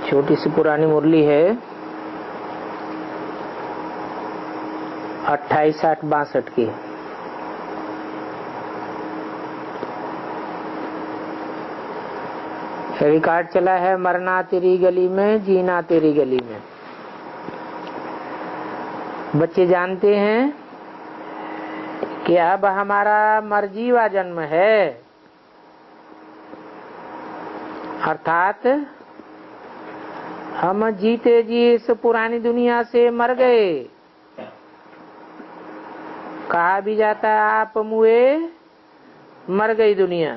छोटी सी पुरानी मुरली है 2862 की। रिकॉर्ड चला है मरना तेरी गली में, जीना तेरी गली में। बच्चे जानते हैं कि अब हमारा मरजीवा जन्म है, अर्थात हम जीते जी इस पुरानी दुनिया से मर गए। कहा भी जाता है आप मुए मर गई दुनिया।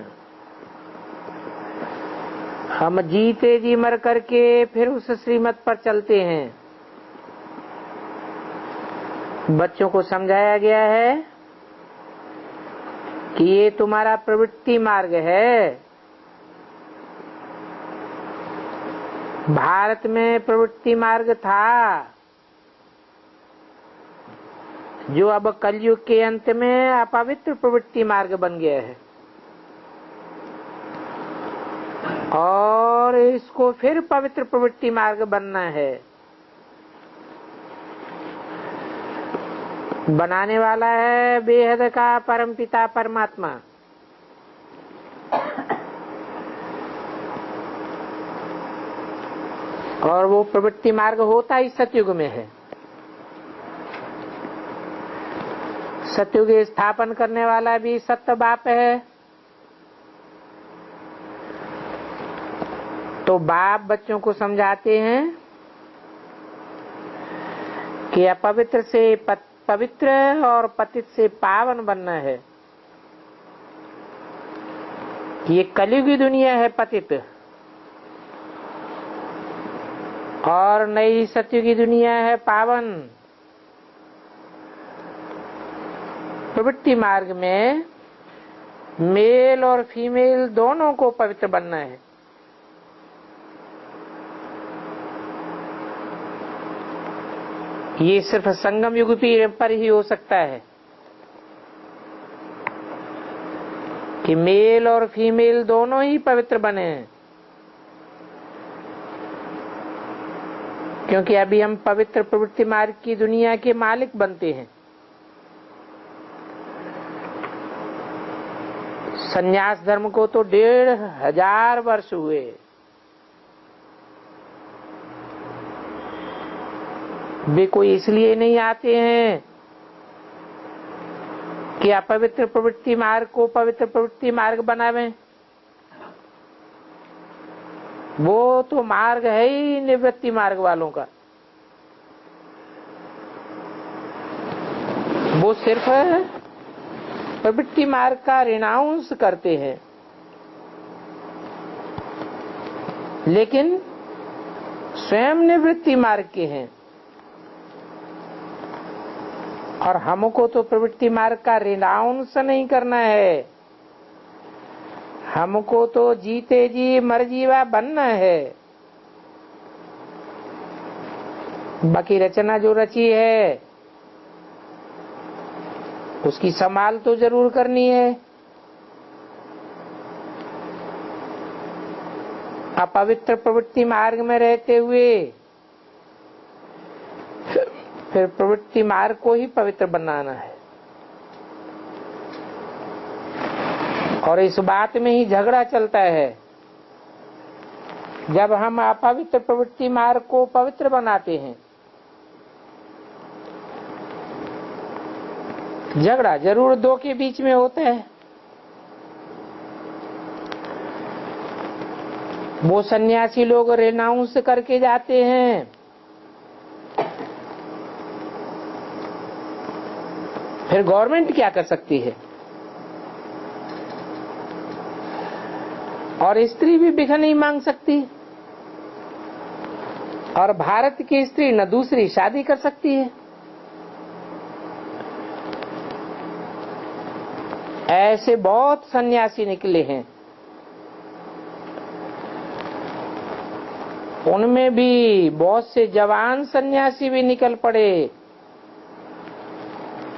हम जीते जी मर करके फिर उस श्रीमत पर चलते हैं। बच्चों को समझाया गया है कि ये तुम्हारा प्रवृत्ति मार्ग है। भारत में प्रवृत्ति मार्ग था जो अब कलयुग के अंत में अपवित्र प्रवृत्ति मार्ग बन गया है, और इसको फिर पवित्र प्रवृत्ति मार्ग बनना है। बनाने वाला है बेहद का परमपिता परमात्मा। और वो प्रवृत्ति मार्ग होता ही सतयुग में है। सतयुग स्थापन करने वाला भी सत्य बाप है। तो बाप बच्चों को समझाते हैं कि अपवित्र से पवित्र और पतित से पावन बनना है। ये कलयुगी दुनिया है पतित, और नई सतयुगी दुनिया है पावन। प्रवृत्ति मार्ग में मेल और फीमेल दोनों को पवित्र बनना है। ये सिर्फ संगम युग पर ही हो सकता है कि मेल और फीमेल दोनों ही पवित्र बने, क्योंकि अभी हम पवित्र प्रवृत्ति मार्ग की दुनिया के मालिक बनते हैं। संन्यास धर्म को तो 1500 वर्ष हुए। वे कोई इसलिए नहीं आते हैं कि अपवित्र प्रवृत्ति मार्ग को पवित्र प्रवृत्ति मार्ग बनावें। वो तो मार्ग है ही निवृत्ति मार्ग वालों का। वो सिर्फ प्रवृत्ति मार्ग का रिनाउंस करते हैं, लेकिन स्वयं निवृत्ति मार्ग के हैं। और हमको तो प्रवृत्ति मार्ग का रिनाउंस नहीं करना है, हमको तो जीते जी मरजीवा बनना है। बाकी रचना जो रची है उसकी संभाल तो जरूर करनी है। अपवित्र प्रवृत्ति मार्ग में रहते हुए फिर प्रवृत्ति मार्ग को ही पवित्र बनाना है। और इस बात में ही झगड़ा चलता है। जब हम अपवित्र प्रवृत्ति मार्ग को पवित्र बनाते हैं, झगड़ा जरूर दो के बीच में होता है। वो सन्यासी लोग रेनाउंस करके जाते हैं, फिर गवर्नमेंट क्या कर सकती है? और स्त्री भी भिख नहीं मांग सकती, और भारत की स्त्री न दूसरी शादी कर सकती है। ऐसे बहुत सन्यासी निकले हैं। उनमें भी बहुत से जवान सन्यासी भी निकल पड़े,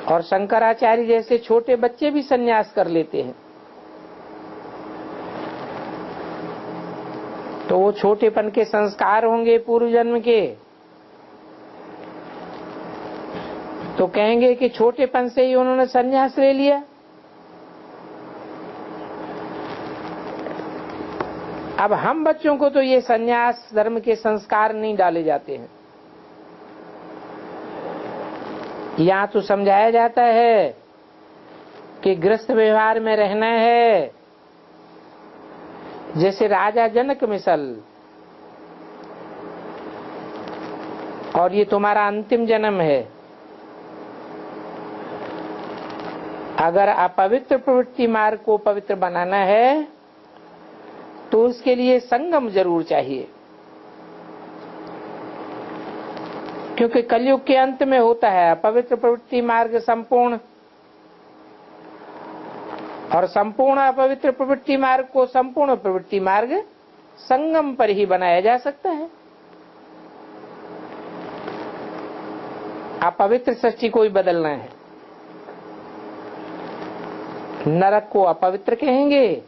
और शंकराचार्य जैसे छोटे बच्चे भी सन्यास कर लेते हैं। तो वो छोटेपन के संस्कार होंगे पूर्व जन्म के, तो कहेंगे कि छोटेपन से ही उन्होंने संन्यास ले लिया। अब हम बच्चों को तो ये संन्यास धर्म के संस्कार नहीं डाले जाते हैं। यहाँ तो समझाया जाता है कि गृहस्थ व्यवहार में रहना है, जैसे राजा जनक मिसल, और ये तुम्हारा अंतिम जन्म है। अगर अपवित्र प्रवृत्ति मार्ग को पवित्र बनाना है तो उसके लिए संगम जरूर चाहिए, क्योंकि कलयुग के अंत में होता है अपवित्र प्रवृत्ति मार्ग संपूर्ण, और संपूर्ण अपवित्र प्रवृत्ति मार्ग को संपूर्ण प्रवृत्ति मार्ग संगम पर ही बनाया जा सकता है। अपवित्र सृष्टि को ही बदलना है। नरक को अपवित्र कहेंगे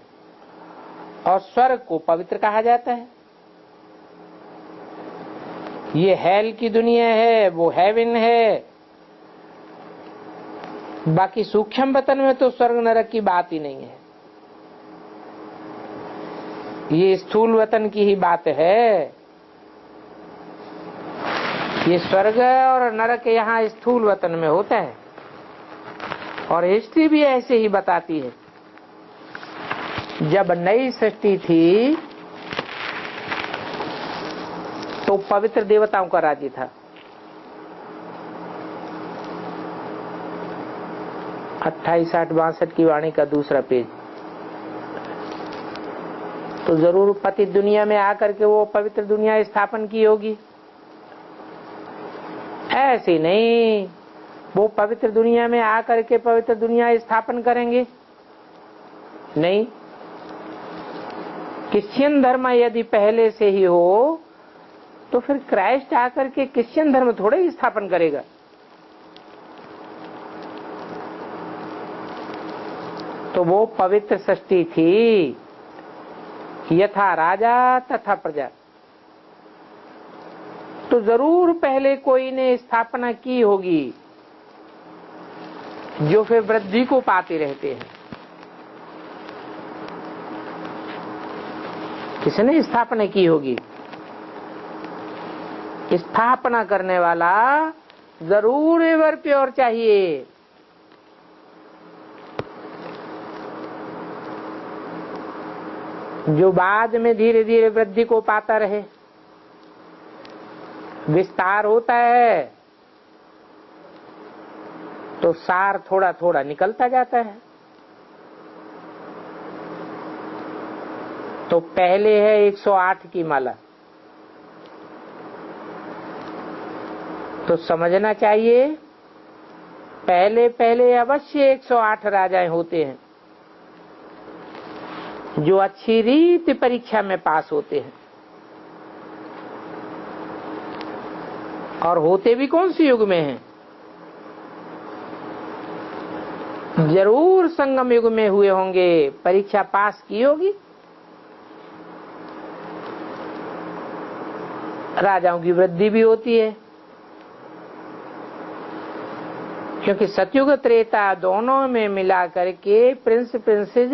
और स्वर्ग को पवित्र कहा जाता है। ये हेल की दुनिया है, वो हेवन है। बाकी सूक्ष्म वतन में तो स्वर्ग नरक की बात ही नहीं है, ये स्थूल वतन की ही बात है। ये स्वर्ग और नरक यहाँ स्थूल वतन में होता है, और हिस्ट्री भी ऐसे ही बताती है। जब नई सृष्टि थी तो पवित्र देवताओं का राज्य था। 28, 62 की वाणी का दूसरा पेज। तो जरूर पतित दुनिया में आकर के वो पवित्र दुनिया स्थापन की होगी। ऐसे नहीं वो पवित्र दुनिया में आकर के पवित्र दुनिया स्थापन करेंगे, नहीं। क्रिश्चियन धर्म यदि पहले से ही हो तो फिर क्राइस्ट आकर के क्रिश्चियन धर्म थोड़े ही स्थापन करेगा। तो वो पवित्र सृष्टि थी, यथा राजा तथा प्रजा। तो जरूर पहले कोई ने स्थापना की होगी, जो फिर वृद्धि को पाते रहते हैं। किसने स्थापना की होगी? स्थापना करने वाला जरूर एवर प्योर चाहिए। जो बाद में धीरे धीरे वृद्धि को पाता रहे। विस्तार होता है तो सार थोड़ा थोड़ा निकलता जाता है। तो पहले है 108 की माला, तो समझना चाहिए पहले पहले अवश्य 108 राजाएं होते हैं, जो अच्छी रीति परीक्षा में पास होते हैं। और होते भी कौन सी युग में हैं? जरूर संगम युग में हुए होंगे, परीक्षा पास की होगी। राजाओं की वृद्धि भी होती है, क्योंकि सतयुग त्रेता दोनों में मिला करके प्रिंस प्रिंसेस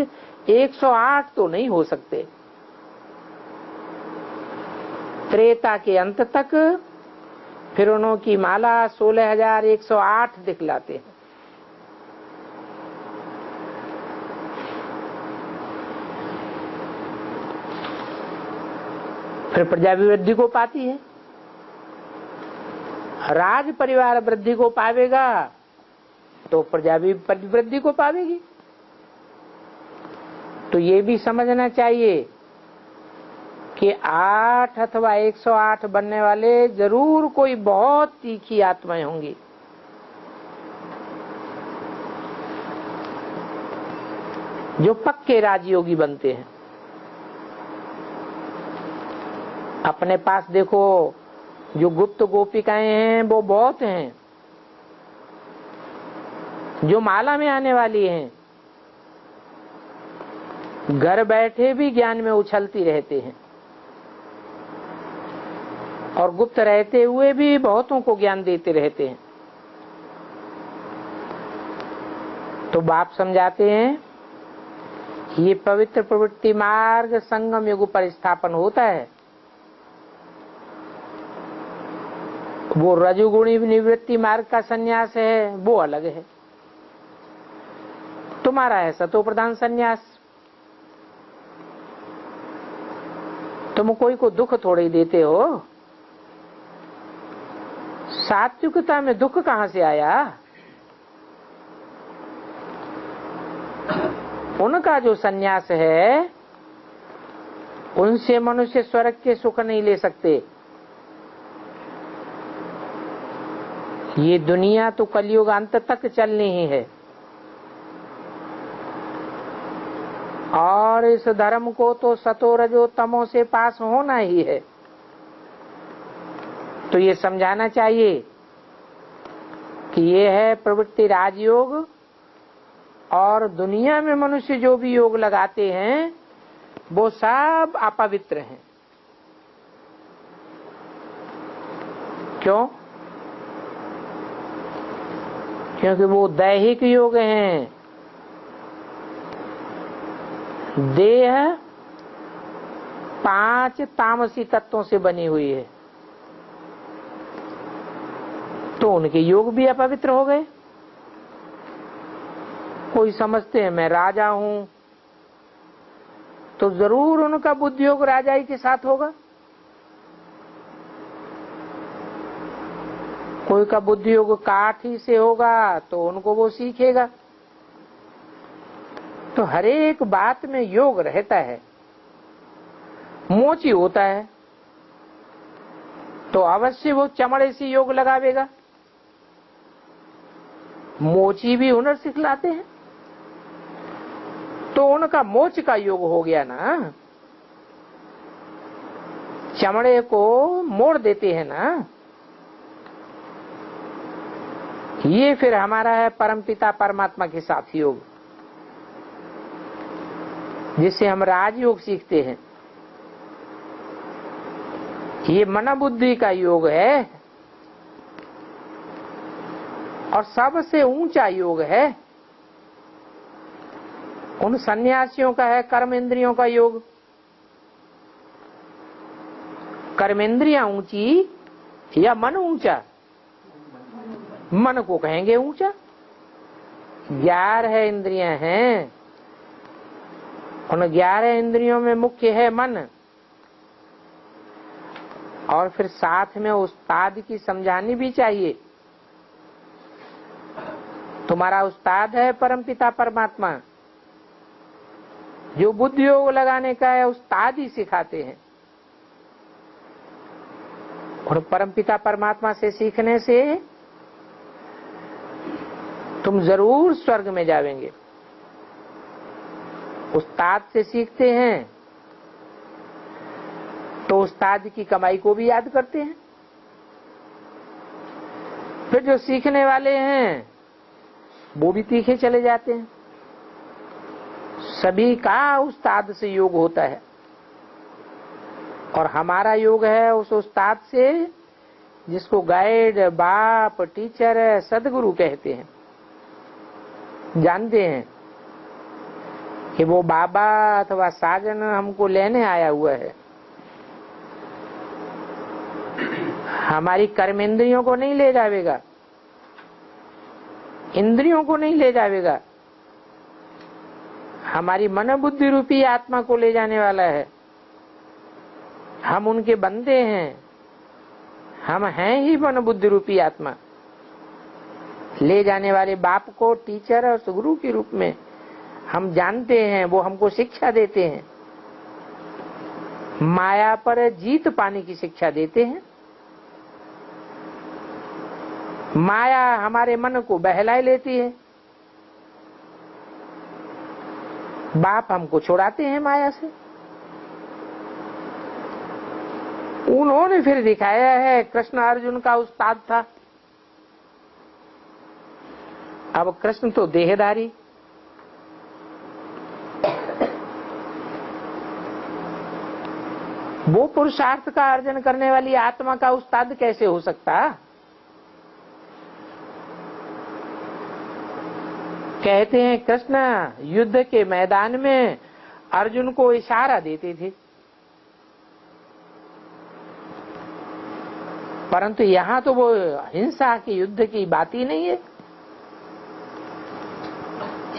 108 तो नहीं हो सकते। त्रेता के अंत तक फिर उनकी माला 16,108 दिखलाते हैं। फिर प्रजा भी वृद्धि को पाती है। राज परिवार वृद्धि को पावेगा तो प्रजा भी वृद्धि को पावेगी। तो ये भी समझना चाहिए कि 8 अथवा 108 बनने वाले जरूर कोई बहुत तीखी आत्माएं होंगी। जो पक्के राजयोगी बनते हैं। अपने पास देखो जो गुप्त गोपिकाएं हैं वो बहुत हैं, जो माला में आने वाली हैं, घर बैठे भी ज्ञान में उछलती रहते हैं। और गुप्त रहते हुए भी बहुतों को ज्ञान देते रहते हैं। तो बाप समझाते हैं ये पवित्र प्रवृत्ति मार्ग संगम युग पर स्थापन होता है। वो रजोगुणी निवृत्ति मार्ग का संन्यास है, वो अलग है। तुम्हारा है सतो प्रधान संन्यास। तुम कोई को दुख थोड़े ही देते हो। सात्विकता में दुख कहां से आया? उनका जो संन्यास है उनसे मनुष्य स्वर्ग के सुख नहीं ले सकते। ये दुनिया तो कलयुग अंत तक चलनी ही है और इस धर्म को तो सतो रजो तमो से पास होना ही है। तो ये समझाना चाहिए कि ये है प्रवृत्ति राजयोग और दुनिया में मनुष्य जो भी योग लगाते हैं वो सब अपवित्र हैं। क्यों? क्योंकि वो दैहिक योग हैं। देह 5 तामसी तत्वों से बनी हुई है, तो उनके योग भी अपवित्र हो गए। कोई समझते हैं मैं राजा हूं, तो जरूर उनका बुद्धि योग राजाई के साथ होगा। कोई का बुद्धि योग काठी से होगा तो उनको वो सीखेगा। तो हर एक बात में योग रहता है। मोची होता है तो अवश्य वो चमड़े से योग लगावेगा। मोची भी हुनर सिखलाते हैं तो उनका मोच का योग हो गया ना। चमड़े को मोड़ देते हैं ना। ये फिर हमारा है परमपिता परमात्मा के साथ योग, जिससे हम राजयोग सीखते हैं। ये मन बुद्धि का योग है और सबसे ऊंचा योग है। उन सन्यासियों का है कर्म इंद्रियों का योग। कर्मेंद्रियां ऊंची या मन ऊंचा? मन को कहेंगे ऊंचा। 11 इंद्रियां हैं, उन 11 इंद्रियों में मुख्य है मन। और फिर साथ में उस्ताद की समझानी भी चाहिए। तुम्हारा उस्ताद है परमपिता परमात्मा, जो बुद्धि योग लगाने का है उस्ताद ही सिखाते हैं। और परमपिता परमात्मा से सीखने से तुम जरूर स्वर्ग में जावेंगे। उस्ताद से सीखते हैं तो उस्ताद की कमाई को भी याद करते हैं। फिर जो सीखने वाले हैं वो भी तीखे चले जाते हैं। सभी का उस्ताद से योग होता है और हमारा योग है उस उस्ताद से जिसको गाइड, बाप, टीचर, सदगुरु कहते हैं। जानते हैं कि वो बाबा अथवा साजन हमको लेने आया हुआ है। हमारी कर्मेंद्रियों को नहीं ले जावेगा, इंद्रियों को नहीं ले जावेगा, हमारी मन बुद्धि रूपी आत्मा को ले जाने वाला है। हम उनके बंदे हैं, हम हैं ही मन बुद्धि रूपी आत्मा। ले जाने वाले बाप को टीचर और सदगुरु के रूप में हम जानते हैं, वो हमको शिक्षा देते हैं। माया पर जीत पाने की शिक्षा देते हैं। माया हमारे मन को बहलाए लेती है, बाप हमको छुड़ाते हैं माया से। उन्होंने फिर दिखाया है, कृष्ण अर्जुन का उस्ताद था। अब कृष्ण तो देहधारी, वो पुरुषार्थ का अर्जन करने वाली आत्मा का उस्ताद कैसे हो सकता? कहते हैं कृष्ण युद्ध के मैदान में अर्जुन को इशारा देते थे, परंतु यहाँ तो वो हिंसा के युद्ध की बात ही नहीं है।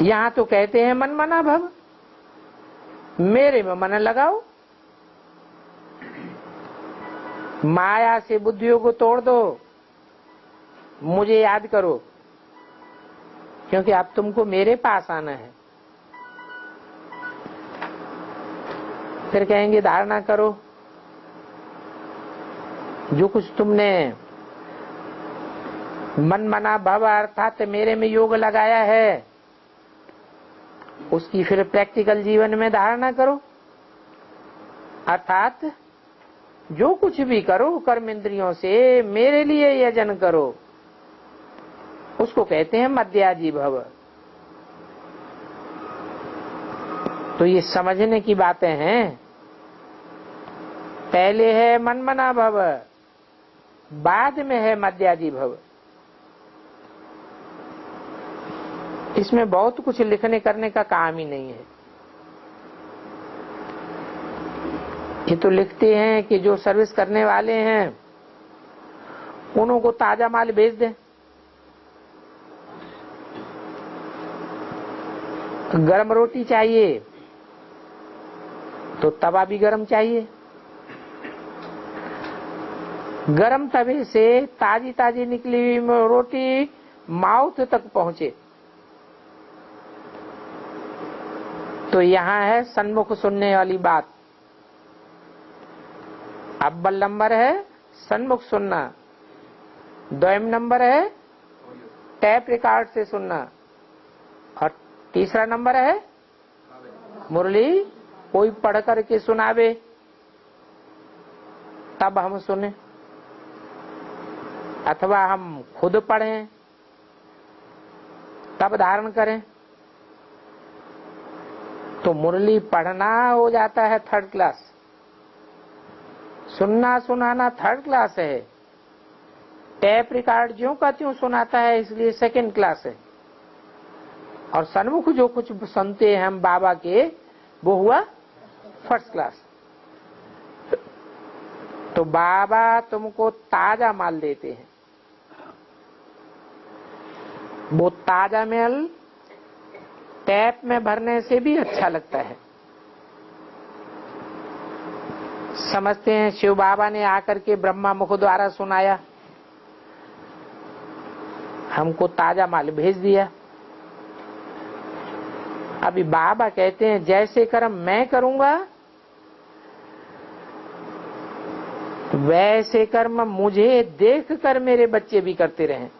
यहाँ तो कहते हैं मन मना भव, मेरे में मन लगाओ, माया से बुद्धियों को तोड़ दो, मुझे याद करो, क्योंकि अब तुमको मेरे पास आना है। फिर कहेंगे धारणा करो, जो कुछ तुमने मन मना भव अर्थात मेरे में योग लगाया है, उसकी फिर प्रैक्टिकल जीवन में धारणा करो। अर्थात जो कुछ भी करो कर्म इंद्रियों से मेरे लिए यजन करो, उसको कहते हैं मध्याजी भव। तो ये समझने की बातें हैं। पहले है मन मना भव, बाद में है मध्याजी भव। इसमें बहुत कुछ लिखने करने का काम ही नहीं है। ये तो लिखते हैं कि जो सर्विस करने वाले हैं उन्हों को ताजा माल भेज दें, गरम रोटी चाहिए तो तवा भी गरम चाहिए, गरम तवे से ताजी ताजी निकली हुई रोटी माउथ तक पहुंचे। तो यहाँ है सन्मुख सुनने वाली बात। अव्वल नंबर है सन्मुख सुनना, द्वितीय नंबर है टैप रिकॉर्ड से सुनना, और तीसरा नंबर है मुरली कोई पढ़ करके सुनावे तब हम सुने, अथवा हम खुद पढ़ें तब धारण करें। तो मुरली पढ़ना हो जाता है थर्ड क्लास, सुनना सुनाना थर्ड क्लास है, टैप रिकॉर्ड ज्यों का त्यों सुनाता है इसलिए सेकंड क्लास है, और सन्मुख जो कुछ सुनते हैं हम बाबा के वो हुआ फर्स्ट क्लास। तो बाबा तुमको ताजा माल देते हैं, वो ताजा माल टैप में भरने से भी अच्छा लगता है। समझते हैं शिव बाबा ने आकर के ब्रह्मा मुख द्वारा सुनाया, हमको ताजा माल भेज दिया। अभी बाबा कहते हैं जैसे कर्म मैं करूंगा वैसे कर्म मुझे देख कर मेरे बच्चे भी करते रहें।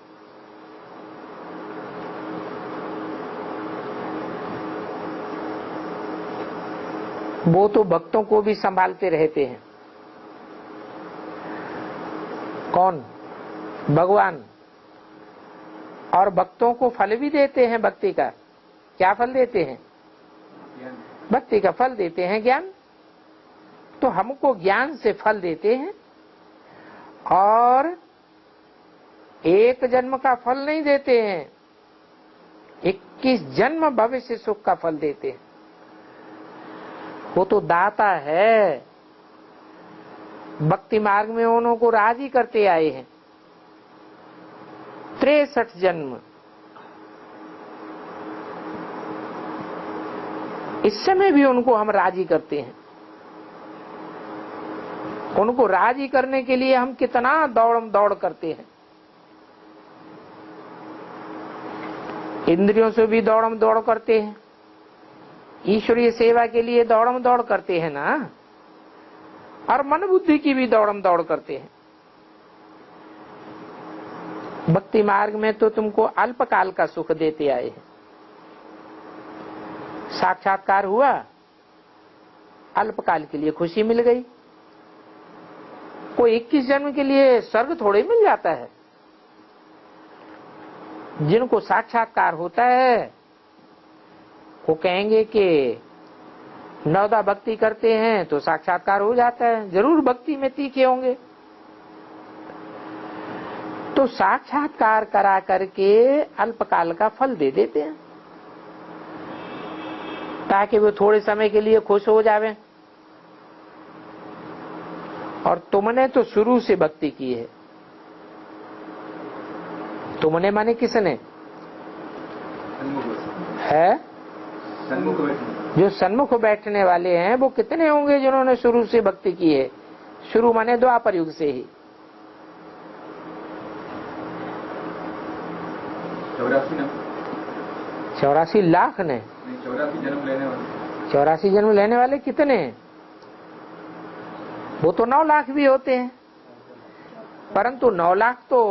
वो तो भक्तों को भी संभालते रहते हैं। कौन? भगवान। और भक्तों को फल भी देते हैं भक्ति का। क्या फल देते हैं? भक्ति का फल देते हैं, ज्ञान। तो हमको ज्ञान से फल देते हैं, और एक जन्म का फल नहीं देते हैं, 21 जन्म भविष्य सुख का फल देते हैं। वो तो दाता है। भक्ति मार्ग में उन्हों को राजी करते आए हैं 63 जन्म। इस समय भी उनको हम राजी करते हैं। उनको राजी करने के लिए हम कितना दौड़ दौड़ करते हैं। इंद्रियों से भी दौड़म दौड़ करते हैं, ईश्वरीय सेवा के लिए दौड़म दौड़ करते हैं ना, और मन बुद्धि की भी दौड़म दौड़ करते हैं। भक्ति मार्ग में तो तुमको अल्पकाल का सुख देते आए हैं। साक्षात्कार हुआ, अल्पकाल के लिए खुशी मिल गई। कोई 21 जन्म के लिए स्वर्ग थोड़े मिल जाता है। जिनको साक्षात्कार होता है वो कहेंगे कि नवदा भक्ति करते हैं तो साक्षात्कार हो जाता है, जरूर भक्ति में तीखे होंगे। तो साक्षात्कार करा करके अल्पकाल का फल दे देते हैं ताकि वो थोड़े समय के लिए खुश हो जावे। और तुमने तो शुरू से भक्ति की है। तुमने माने किसने है? जो सन्मुख बैठने वाले हैं वो कितने होंगे जिन्होंने शुरू से भक्ति की है? शुरू माने द्वापर युग से ही। 84 लाख ने 84 जन्म लेने वाले कितने हैं? वो तो 9 लाख भी होते हैं, परंतु 9 लाख तो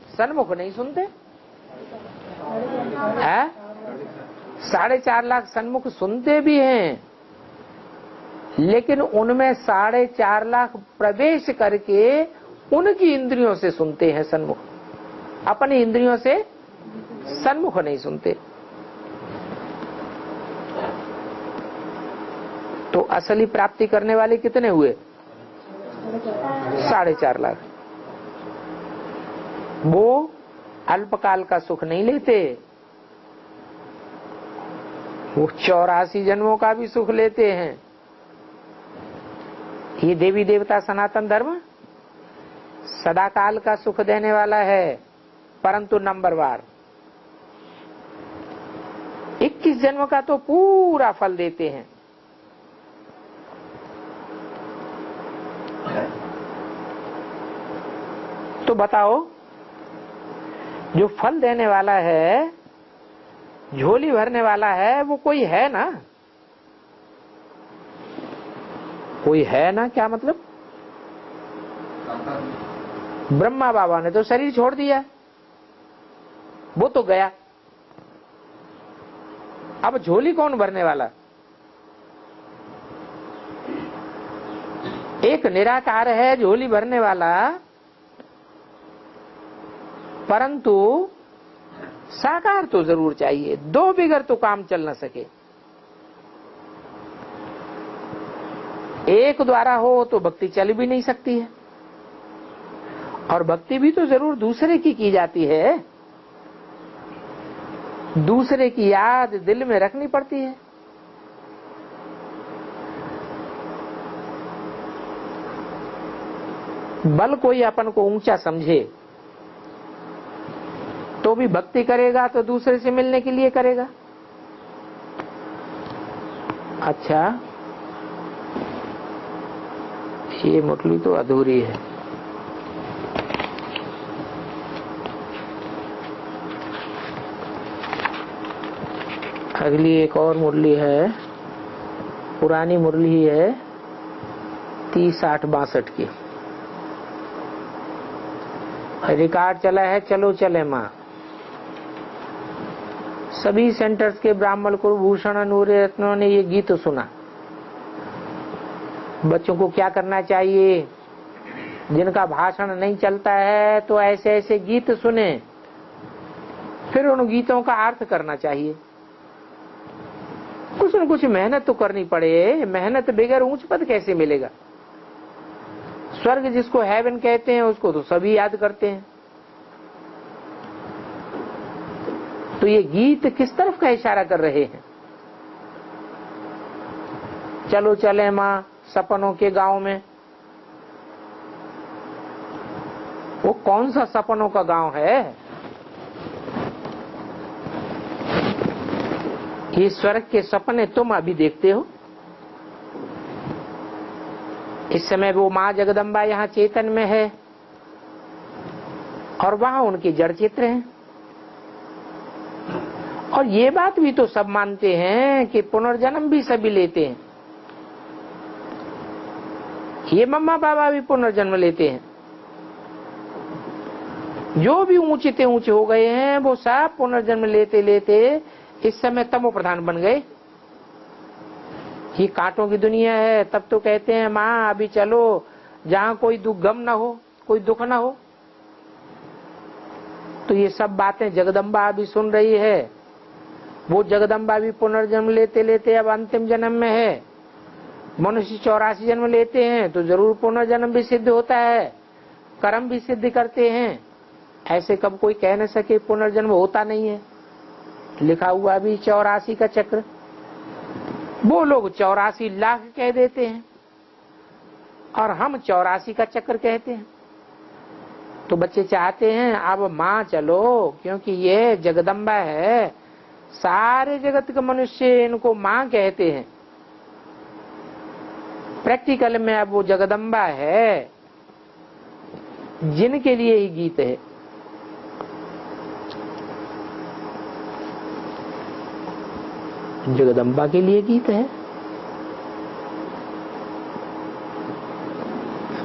सन्मुख नहीं सुनते हैं। 4.5 लाख सन्मुख सुनते भी हैं, लेकिन उनमें 4.5 लाख प्रवेश करके उनकी इंद्रियों से सुनते हैं सन्मुख, अपनी इंद्रियों से सन्मुख नहीं सुनते। तो असली प्राप्ति करने वाले कितने हुए? 4.5 लाख। वो अल्पकाल का सुख नहीं लेते, वो 84 जन्मों का भी सुख लेते हैं। ये देवी देवता सनातन धर्म सदाकाल का सुख देने वाला है, परंतु नंबरवार 21 जन्म का तो पूरा फल देते हैं। तो बताओ, जो फल देने वाला है, झोली भरने वाला है, वो कोई है ना? कोई है ना? क्या मतलब? ब्रह्मा बाबा ने तो शरीर छोड़ दिया, वो तो गया। अब झोली कौन भरने वाला? एक निराकार है झोली भरने वाला, परंतु साकार तो जरूर चाहिए। 2 बिगर तो काम चल न सके। एक द्वारा हो तो भक्ति चल भी नहीं सकती है, और भक्ति भी तो जरूर दूसरे की जाती है, दूसरे की याद दिल में रखनी पड़ती है। बल कोई अपन को ऊंचा समझे तो भी भक्ति करेगा तो दूसरे से मिलने के लिए करेगा। अच्छा, ये मुरली तो अधूरी है। अगली एक और मुरली है, पुरानी मुरली है 30, 8, 62 की। रिकॉर्ड चला है चलो चले माँ। सभी सेंटर्स के ब्राह्मण कुलभूषण नूरे रत्नों ने ये गीत सुना। बच्चों को क्या करना चाहिए? जिनका भाषण नहीं चलता है तो ऐसे ऐसे गीत सुने, फिर उन गीतों का अर्थ करना चाहिए। कुछ न कुछ मेहनत तो करनी पड़े, मेहनत बगैर ऊंच पद कैसे मिलेगा? स्वर्ग जिसको हेवन कहते हैं उसको तो सभी याद करते हैं। तो ये गीत किस तरफ का इशारा कर रहे हैं? चलो चले माँ सपनों के गांव में। वो कौन सा सपनों का गांव है? ये स्वर्ग के सपने तुम अभी देखते हो। इस समय वो माँ जगदम्बा यहाँ चेतन में है और वहां उनके जड़ चित्र हैं। और ये बात भी तो सब मानते हैं कि पुनर्जन्म भी सभी लेते हैं। ये मम्मा पापा भी पुनर्जन्म लेते हैं। जो भी ऊंचे से ऊंचे हो गए हैं वो सब पुनर्जन्म लेते लेते इस समय तमो प्रधान बन गए। ये कांटों की दुनिया है, तब तो कहते हैं माँ अभी चलो जहाँ कोई गम ना हो, कोई दुख ना हो। तो ये सब बातें जगदम्बा अभी सुन रही है। वो जगदम्बा भी पुनर्जन्म लेते लेते अब अंतिम जन्म में है, मनुष्य 84 जन्म लेते हैं तो जरूर पुनर्जन्म भी सिद्ध होता है, कर्म भी सिद्ध करते हैं। ऐसे कब कोई कह न सके पुनर्जन्म होता नहीं है। लिखा हुआ भी 84 का चक्र, वो लोग 84 लाख कह देते हैं और हम 84 का चक्र कहते हैं। तो बच्चे चाहते हैं अब माँ चलो, क्योंकि ये जगदम्बा है, सारे जगत के मनुष्य इनको माँ कहते हैं। प्रैक्टिकल में अब वो जगदम्बा है जिनके लिए ही गीत है। जगदम्बा के लिए गीत है,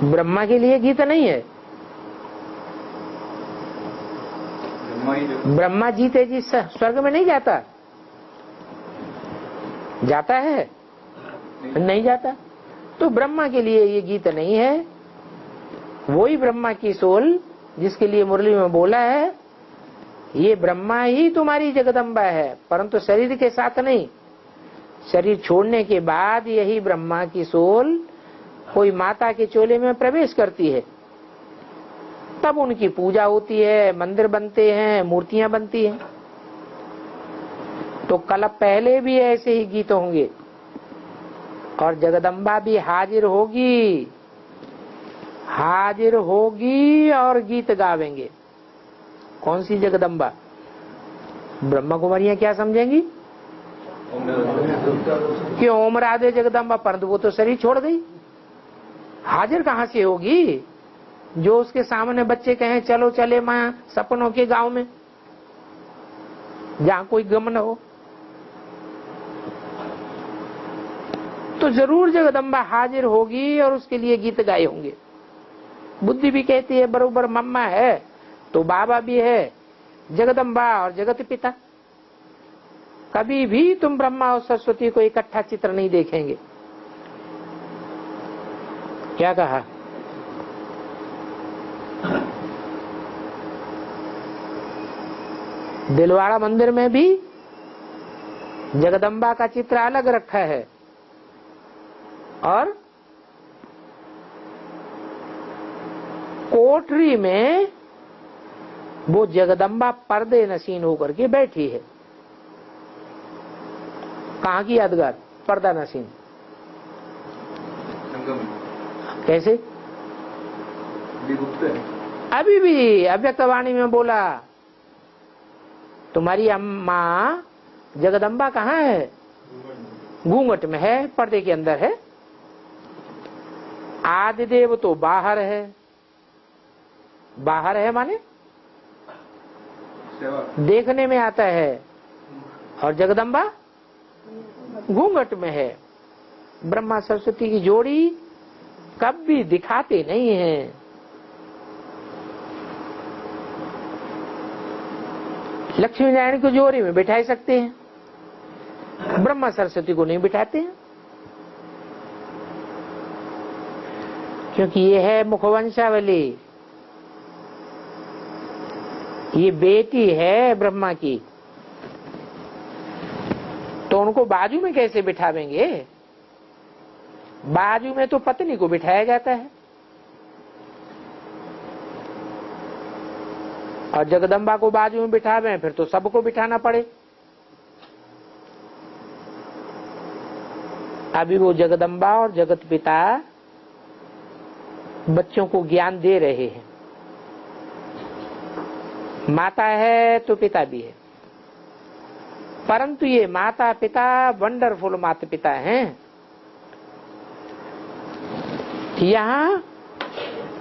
ब्रह्मा के लिए गीत नहीं है। ब्रह्मा जीते जी स्वर्ग में नहीं जाता, जाता है नहीं जाता। तो ब्रह्मा के लिए ये गीत नहीं है। वही ब्रह्मा की सोल जिसके लिए मुरली में बोला है, ये ब्रह्मा ही तुम्हारी जगदम्बा है, परंतु शरीर के साथ नहीं। शरीर छोड़ने के बाद यही ब्रह्मा की सोल कोई माता के चोले में प्रवेश करती है, तब उनकी पूजा होती है, मंदिर बनते हैं, मूर्तियां बनती हैं। तो कल पहले भी ऐसे ही गीत होंगे और जगदम्बा भी हाजिर होगी, हाजिर होगी और गीत गावेंगे। कौन सी जगदम्बा? ब्रह्मा कुमारियां क्या समझेंगी कि ओम राधे जगदम्बा, परंतु वो तो शरीर छोड़ गई, हाजिर कहां से होगी? जो उसके सामने बच्चे कहें चलो चले मां सपनों के गांव में, जहां कोई गम न हो, तो जरूर जगदम्बा हाजिर होगी और उसके लिए गीत गाए होंगे। बुद्धि भी कहती है बरोबर मम्मा है तो बाबा भी है, जगदम्बा और जगत पिता। कभी भी तुम ब्रह्मा और सरस्वती को इकट्ठा चित्र नहीं देखेंगे। क्या कहा? दिलवाड़ा मंदिर में भी जगदम्बा का चित्र अलग रखा है और कोठरी में वो जगदम्बा पर्दे नशीन होकर के बैठी है। कहाँ की यादगार? पर्दा नशीन। कैसे? अभी भी अव्यक्तवाणी में बोला तुम्हारी अम्मा जगदम्बा कहाँ है? घूंघट में है, पर्दे के अंदर है। आदिदेव तो बाहर है। बाहर है माने देखने में आता है, और जगदम्बा घूंघट में है। ब्रह्मा सरस्वती की जोड़ी कभी दिखाते नहीं हैं। लक्ष्मी नारायण को जोड़ी में बिठा सकते हैं, ब्रह्मा सरस्वती को नहीं बिठाते हैं, क्योंकि ये है मुखवंशावली, ये बेटी है ब्रह्मा की। तो उनको बाजू में कैसे बिठावेंगे? बाजू में तो पत्नी को बिठाया जाता है, और जगदम्बा को बाजू में बिठावें फिर तो सबको बिठाना पड़े। अभी वो जगदम्बा और जगत पिता बच्चों को ज्ञान दे रहे हैं। माता है तो पिता भी है, परंतु ये माता पिता वंडरफुल माता पिता हैं। यहाँ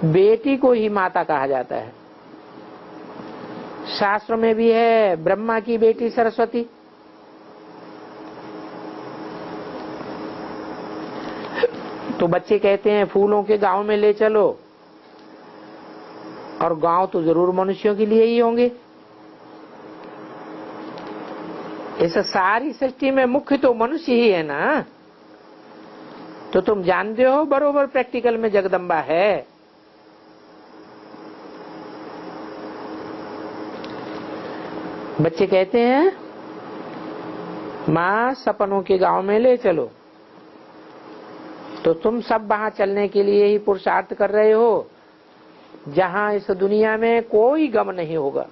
बेटी को ही माता कहा जाता है। शास्त्र में भी है ब्रह्मा की बेटी सरस्वती। तो बच्चे कहते हैं फूलों के गांव में ले चलो, और गांव तो जरूर मनुष्यों के लिए ही होंगे। इस सारी सृष्टि में मुख्य तो मनुष्य ही है ना। तो तुम जानते हो बरोबर प्रैक्टिकल में जगदम्बा है। बच्चे कहते हैं माँ सपनों के गांव में ले चलो, तो तुम सब वहां चलने के लिए ही पुरुषार्थ कर रहे हो जहां इस दुनिया में कोई गम नहीं होगा।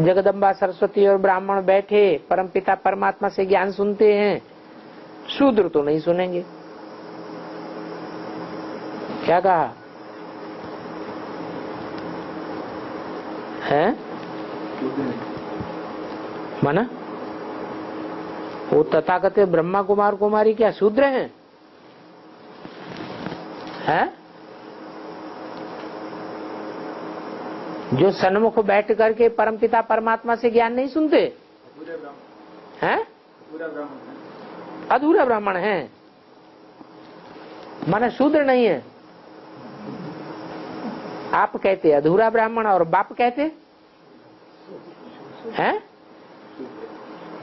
जगदम्बा सरस्वती और ब्राह्मण बैठे परमपिता परमात्मा से ज्ञान सुनते हैं, शूद्र तो नहीं सुनेंगे। क्या कहा है? माना वो तथाकथित ब्रह्मा कुमार कुमारी क्या शूद्र हैं? है? जो सन्मुख बैठ करके परमपिता परमात्मा से ज्ञान नहीं सुनते हैं? अधूरा ब्राह्मण है, माना शूद्र नहीं है। आप कहते अधूरा ब्राह्मण और बाप कहते हैं?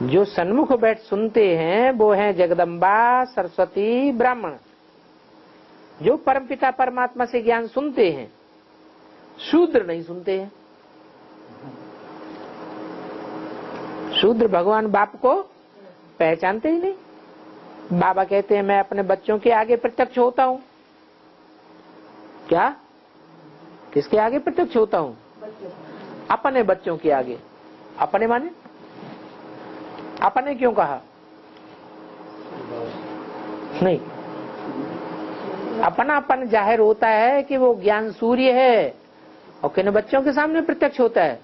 जो सन्मुख बैठ सुनते हैं वो हैं जगदम्बा सरस्वती ब्राह्मण, जो परमपिता परमात्मा से ज्ञान सुनते हैं। शूद्र नहीं सुनते हैं। शूद्र भगवान बाप को पहचानते ही नहीं। बाबा कहते हैं मैं अपने बच्चों के आगे प्रत्यक्ष होता हूँ। क्या? किसके आगे प्रत्यक्ष होता हूँ? अपने बच्चों के आगे। अपने माने अपने क्यों कहा? नहीं, अपनापन जाहिर होता है कि वो ज्ञान सूर्य है और किन बच्चों के सामने प्रत्यक्ष होता है?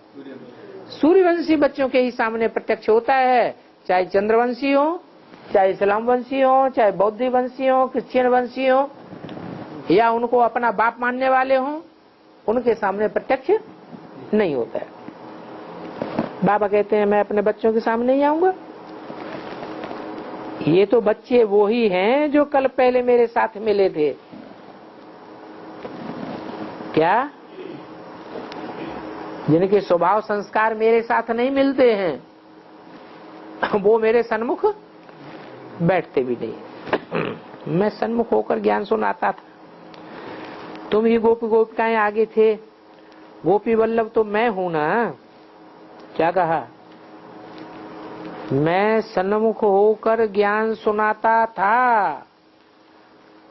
सूर्यवंशी बच्चों के ही सामने प्रत्यक्ष होता है, चाहे चंद्रवंशी हो, चाहे इस्लाम वंशी हो, चाहे बौद्ध वंशी हो, क्रिश्चियन वंशी हो, या उनको अपना बाप मानने वाले हो, उनके सामने प्रत्यक्ष नहीं होता है। बाबा कहते हैं मैं अपने बच्चों के सामने ही आऊंगा। ये तो बच्चे वो ही हैं जो कल पहले मेरे साथ मिले थे। क्या? जिनके स्वभाव संस्कार मेरे साथ नहीं मिलते हैं, वो मेरे सन्मुख बैठते भी नहीं। मैं सन्मुख होकर ज्ञान सुनाता था। तुम ही गोपी गोपिकाएं आगे थे, गोपी वल्लभ तो मैं हूं ना। क्या कहा? मैं सन्मुख होकर ज्ञान सुनाता था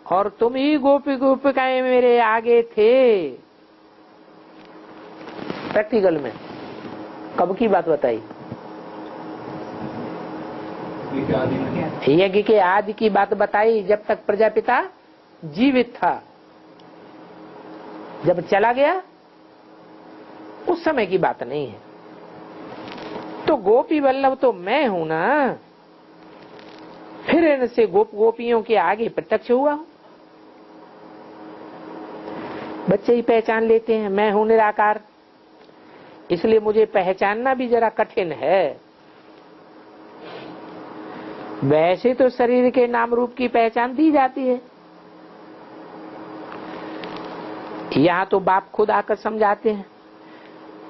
और तुम ही गोपी गोपिकाएं मेरे आगे थे। प्रैक्टिकल में कब की बात बताई? यज्ञ के आदि की बात बताई, जब तक प्रजापिता जीवित था। जब चला गया उस समय की बात नहीं है। तो गोपी वल्लभ तो मैं हूं ना, फिर इनसे गोपियों के आगे प्रत्यक्ष हुआ हूं। बच्चे ही पहचान लेते हैं मैं हूं निराकार, इसलिए मुझे पहचानना भी जरा कठिन है। वैसे तो शरीर के नाम रूप की पहचान दी जाती है। यहाँ तो बाप खुद आकर समझाते हैं,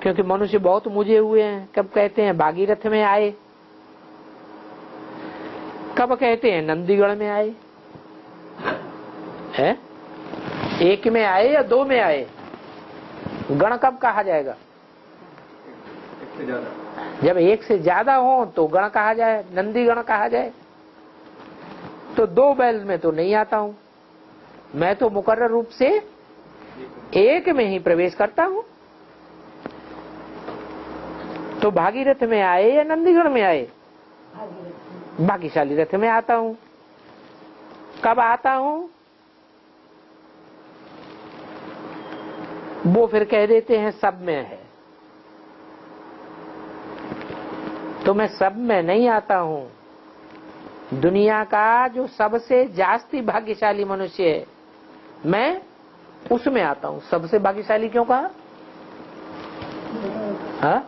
क्योंकि मनुष्य बहुत मुझे हुए हैं। कब कहते हैं भागीरथ में आए, कब कहते हैं नंदीगढ़ में आए, है? एक में आए या दो में आए? गण कब कहा जाएगा? जब एक से ज्यादा हो तो गण कहा जाए, नंदीगण कहा जाए। तो दो बैल में तो नहीं आता हूं मैं, तो मुकर्रर रूप से एक में ही प्रवेश करता हूं। तो भागीरथ में आए या नंदीगढ़ में आए? भाग्यशाली रथ में आता हूं। कब आता हूं? वो फिर कह देते हैं सब में है। तो मैं सब में नहीं आता हूं। दुनिया का जो सबसे जास्ती भाग्यशाली मनुष्य है, मैं उसमें आता हूं। सबसे भाग्यशाली क्यों कहा? हाँ?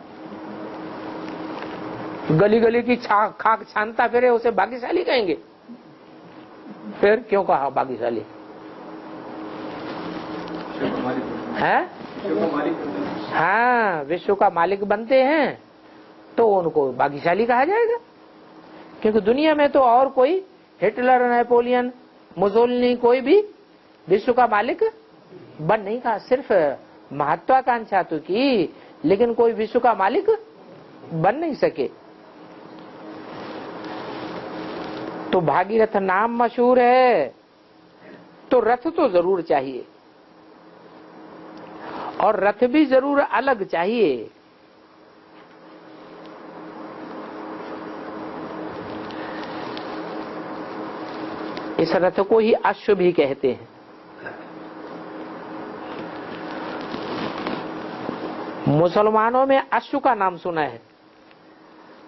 गली गली की खाक छानता फिरे उसे भाग्यशाली कहेंगे? फिर क्यों कहा भाग्यशाली? है? हाँ, विश्व का मालिक बनते हैं तो उनको भाग्यशाली कहा जाएगा। क्योंकि दुनिया में तो और कोई हिटलर, नेपोलियन, मुसोलिनी कोई भी विश्व का मालिक बन नहीं कहा। सिर्फ महत्वाकांक्षा तो की, लेकिन कोई विश्व का मालिक बन नहीं सके। तो भागीरथ नाम मशहूर है, तो रथ तो जरूर चाहिए, और रथ भी जरूर अलग चाहिए। इस रथ को ही अश्व भी कहते हैं। मुसलमानों में अश्व का नाम सुना है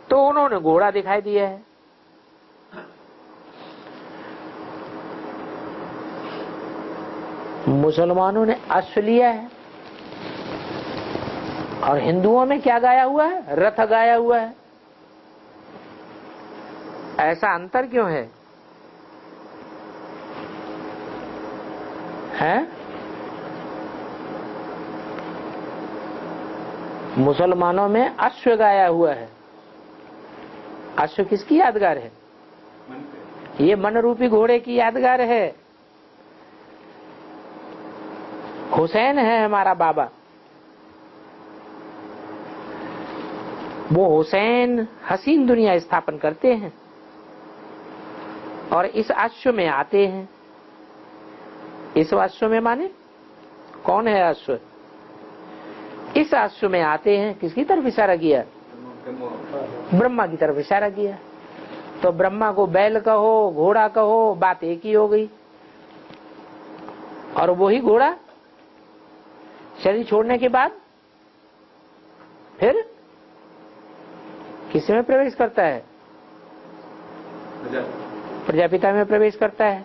तो उन्होंने घोड़ा दिखाई दिया है। मुसलमानों ने अश्व लिया है, और हिंदुओं में क्या गाया हुआ है? रथ गाया हुआ है। ऐसा अंतर क्यों है? हैं? मुसलमानों में अश्व गाया हुआ है। अश्व किसकी यादगार है? ये मन रूपी घोड़े की यादगार है। हुसैन है हमारा बाबा, वो हुसैन हसीन दुनिया स्थापन करते हैं और इस अश्व में आते हैं। इस अश्व में माने कौन है अश्व? इस अश्व में आते हैं। किसकी तरफ इशारा किया? ब्रह्मा की तरफ इशारा किया। तो ब्रह्मा को बैल कहो, घोड़ा कहो, बात एक ही हो गई। और वही घोड़ा शरीर छोड़ने के बाद फिर किस में प्रवेश करता है? प्रजापिता में प्रवेश करता है।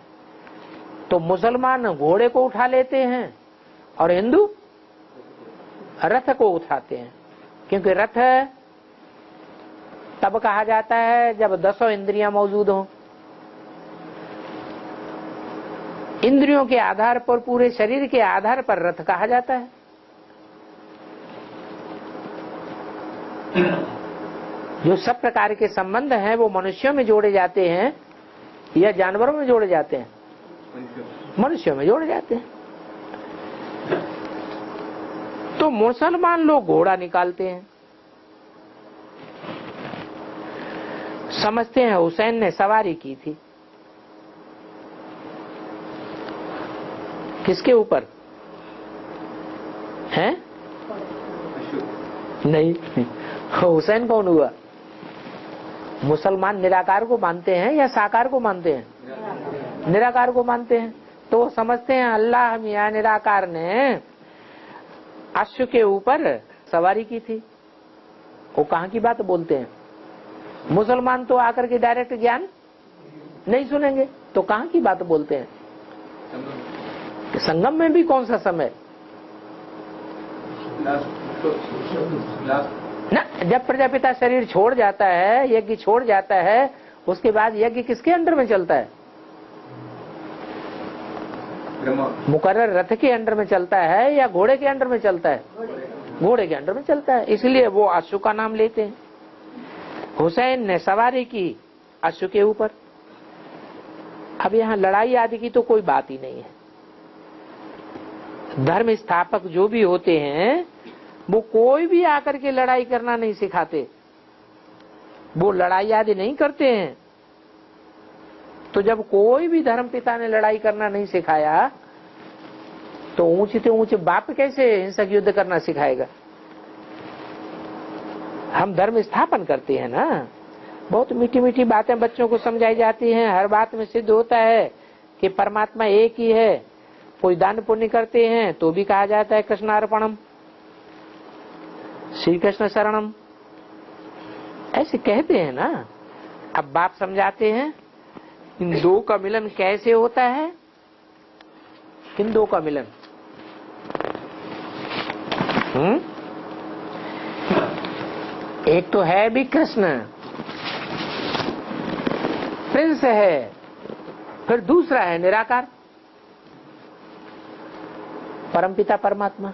तो मुसलमान घोड़े को उठा लेते हैं और हिंदू रथ को उठाते हैं, क्योंकि रथ तब कहा जाता है जब 10 इंद्रियां मौजूद हों। इंद्रियों के आधार पर, पूरे शरीर के आधार पर रथ कहा जाता है। जो सब प्रकार के संबंध हैं वो मनुष्यों में जोड़े जाते हैं या जानवरों में जोड़े जाते हैं? मनुष्यों में जोड़े जाते हैं। तो मुसलमान लोग घोड़ा निकालते हैं, समझते हैं हुसैन ने सवारी की थी। किसके ऊपर है? नहीं, हुसैन कौन हुआ? मुसलमान निराकार को मानते हैं या साकार को मानते हैं? निराकार को मानते हैं। तो वो समझते हैं अल्लाह मियां निराकार ने अश्व के ऊपर सवारी की थी। वो कहाँ की बात बोलते हैं? मुसलमान तो आकर के डायरेक्ट ज्ञान नहीं सुनेंगे, तो कहाँ की बात बोलते हैं? संगम में भी कौन सा समय ना, जब प्रजापिता शरीर छोड़ जाता है, यज्ञ छोड़ जाता है, उसके बाद यज्ञ किसके अंडर में चलता है? मुकर्रर रथ के अंडर में चलता है या घोड़े के अंडर में चलता है? घोड़े के अंडर में चलता है, इसलिए वो अश्व का नाम लेते हैं। हुसैन ने सवारी की अश्व के ऊपर। अब यहाँ लड़ाई आदि की तो कोई बात ही नहीं है। धर्म स्थापक जो भी होते हैं वो कोई भी आकर के लड़ाई करना नहीं सिखाते, वो लड़ाई आदि नहीं करते हैं। तो जब कोई भी धर्म पिता ने लड़ाई करना नहीं सिखाया तो ऊंचे से ऊंचे बाप कैसे हिंसक युद्ध करना सिखाएगा? हम धर्म स्थापन करते हैं ना, बहुत मीठी मीठी बातें बच्चों को समझाई जाती हैं। हर बात में सिद्ध होता है कि परमात्मा एक ही है। कोई दान पुण्य करते हैं तो भी कहा जाता है कृष्णार्पणम, श्री कृष्ण शरणम, ऐसे कहते हैं ना। अब बाप समझाते हैं इन दो का मिलन कैसे होता है। किन दो का मिलन? एक तो है भी कृष्ण, प्रिंस है, फिर दूसरा है निराकार परमपिता परमात्मा।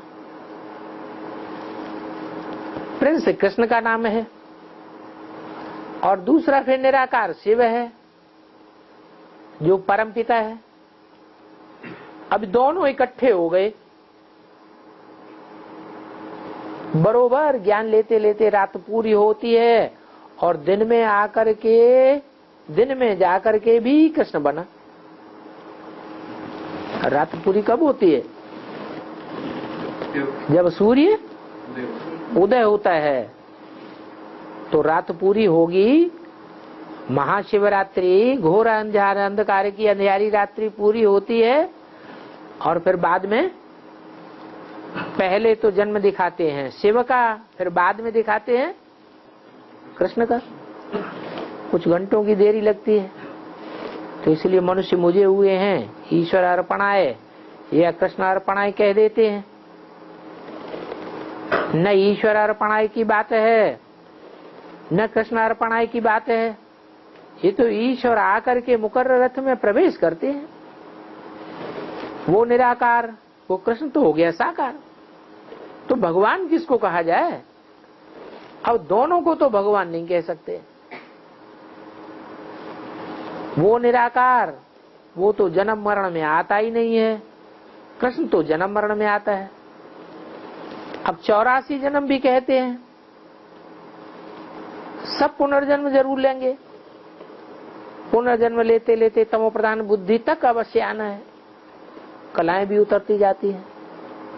प्रिंस कृष्ण का नाम है और दूसरा फिर निराकार शिव है जो परमपिता है। अब दोनों इकट्ठे हो गए, बरोबर ज्ञान लेते लेते रात पूरी होती है और दिन में आकर के दिन में जाकर के भी कृष्ण बना। रात पूरी कब होती है? जब सूर्य उदय होता है तो रात पूरी होगी। महाशिवरात्रि घोर अंधकार की अंधियारी रात्रि पूरी होती है और फिर बाद में पहले तो जन्म दिखाते हैं शिव का, फिर बाद में दिखाते हैं कृष्ण का। कुछ घंटों की देरी लगती है, तो इसलिए मनुष्य मुझे हुए हैं, ईश्वर अर्पणाय या कृष्ण अर्पणाय कह देते हैं। न ईश्वर अर्पणाय की बात है न कृष्ण अर्पणाय की बात है। ये तो ईश्वर आकर के मुकर्रर रथ में प्रवेश करते हैं। वो निराकार, वो कृष्ण तो हो गया साकार। तो भगवान किसको कहा जाए? अब दोनों को तो भगवान नहीं कह सकते। वो निराकार, वो तो जन्म मरण में आता ही नहीं है। कृष्ण तो जन्म मरण में आता है। अब 84 जन्म भी कहते हैं, सब पुनर्जन्म जरूर लेंगे। पुनर्जन्म लेते लेते तमो प्रधान बुद्धि तक अवश्य आना है। कलाएं भी उतरती जाती हैं।